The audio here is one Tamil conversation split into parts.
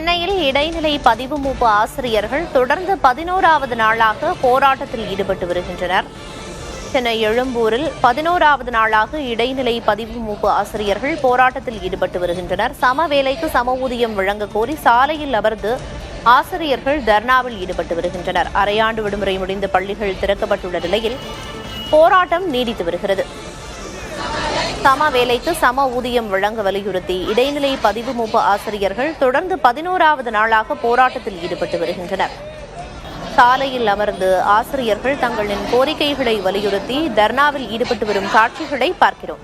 சென்னையில் இடைநிலை பதிவு மூப்பு ஆசிரியர்கள் தொடர்ந்து 11வது நாளாக போராட்டத்தில் ஈடுபட்டு வருகின்றனர். சென்னை எழும்பூரில் 11வது நாளாக இடைநிலை பதிவு மூப்பு ஆசிரியர்கள் போராட்டத்தில் ஈடுபட்டு வருகின்றனர். சம வேலைக்கு சம ஊதியம் வழங்க கோரி சாலையில் அமர்ந்து ஆசிரியர்கள் தர்ணாவில் ஈடுபட்டு வருகின்றனர். அரையாண்டு விடுமுறை முடிந்து பள்ளிகள் திறக்கப்பட்டுள்ள நிலையில் போராட்டம் நீடித்து வருகிறது. சம வேலைக்கு சம ஊதியம் வழங்க வலியுறுத்தி இடைநிலை பதிவு மூப்பு ஆசிரியர்கள் தொடர்ந்து 11வது நாளாக போராட்டத்தில் ஈடுபட்டு வருகின்றனர். சாலையில் அமர்ந்து ஆசிரியர்கள் தங்களின் கோரிக்கைகளை வலியுறுத்தி தர்ணாவில் ஈடுபட்டு வரும் காட்சிகளை பார்க்கிறோம்.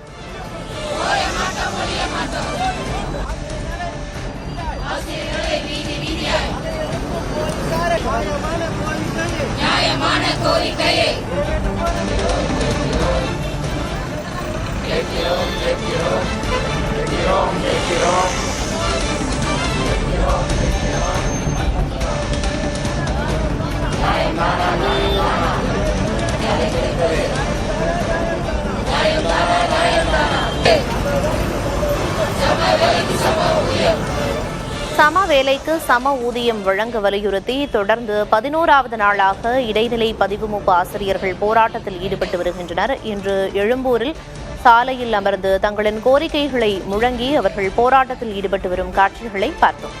சம வேலைக்கு சம ஊதியம் வழங்க வலியுறுத்தி தொடர்ந்து 11வது நாளாக இடைநிலை பதிவு மூப்பு ஆசிரியர்கள் போராட்டத்தில் ஈடுபட்டு வருகின்றனர். இன்று எழும்பூரில் சாலையில் அமர்ந்து தங்களின் கோரிக்கைகளை முழங்கி அவர்கள் போராட்டத்தில் ஈடுபட்டு வரும் காட்சிகளை பார்த்தோம்.